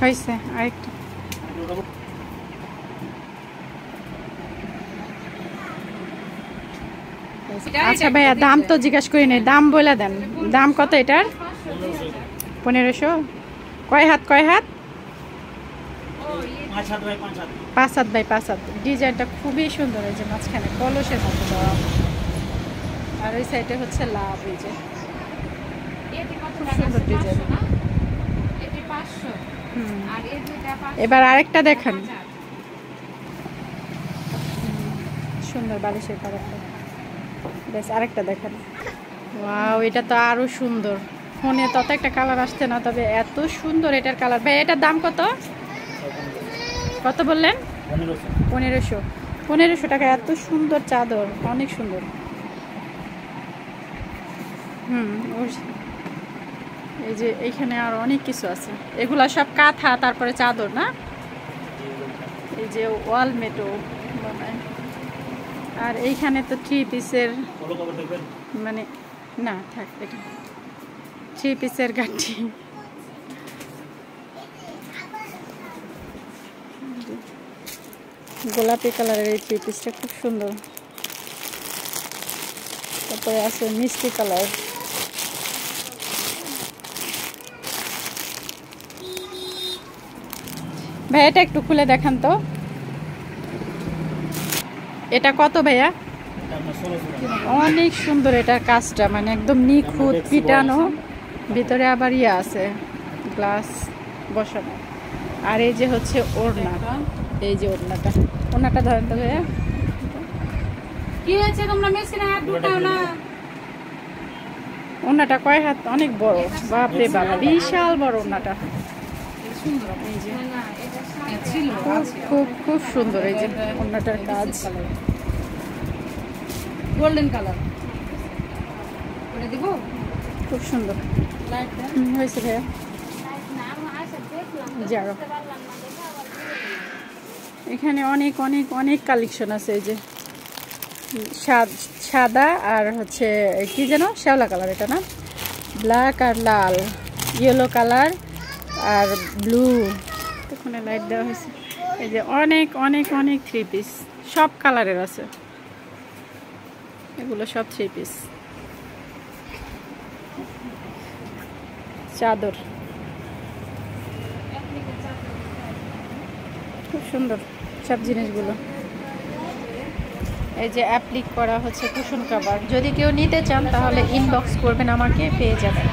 হয়েছে আরেকটা। আচ্ছা ভাইয়া দাম তো জিজ্ঞাসা করি নাই, দাম বলে দেন, দাম কত এটার? 1500। কয় হাত কয় হাত? 5 হাত বাই 5 হাত। ডিজাইনটা খুবই সুন্দর, এই যে মাঝখানে কলসের মতো দেওয়া, আর ওই সাইডে হচ্ছে লাভ। এই যে খুব সুন্দর ডিজাইন। এবার আরেকটা দেখেন, সুন্দর বালিশের কালারটা। বেশ আরেকটা দেখেন, ওয়াও এটা তো আরো সুন্দর। ফোনে তত একটা কালার আসছে না, তবে এত সুন্দর এটার কালার। ভাই এটার দাম কত? কত বললেন? 1500। 1500 টাকা। এত সুন্দর চাদর, অনেক সুন্দর। এই যে এইখানে আর অনেক কিছু আছে, এগুলা সব কাঁথা, তারপরে চাদর না? এই যে ওয়াল মেটো বানায়। আর এইখানে তো 3 পিসের, মানে না থাক, এটা 3 পিসের গাঠি। গোলাপি কালারের এই 3 পিসটা খুব সুন্দর। তারপরে আছে মিষ্টি কালার। ভাই এটা একটু খুলে দেখান তো, এটা কত ভাইয়া? অনেক সুন্দর এটার কাজটা, মানে একদম নিখুঁত পিটানো, ভিতরে আবার ইয়ে আছে গ্লাস বসানো। আর এই যে হচ্ছে ওড়না, এই যে ওড়নাটা ধরেন তো ভাইয়া। কি হয়েছে তোমরা মেশিনে হাত ঢুকাও না? ওড়নাটা কয় হাত? অনেক বড়, বাপরে বাবা বিশাল বড় ওড়নাটা। এই যে খুব খুব সুন্দর এই যে ওড়নাটার কাজ, গোল্ডেন কালার করে দিব, খুব সুন্দর হয়েছে ভাইয়া। যাও এখানে অনেক অনেক অনেক কালেকশন আছে। এই যে সাদা আর হচ্ছে কি যেন শ্যাওলা কালার, এটা না? ব্ল্যাক আর লাল, ইয়েলো কালার আর ব্লু, ওখানে লাইট দেওয়া হয়েছে। এই যে অনেক অনেক অনেক 3 পিস, সব কালারের আছে, এগুলো সব 3 পিস। চাদর খুব সুন্দর সব জিনিসগুলো। এই যে অ্যাপ্লিক করা হচ্ছে কুশন কভার, যদি কেউ নিতে চান তাহলে ইনবক্স করবেন, আমাকে পেয়ে যাবেন।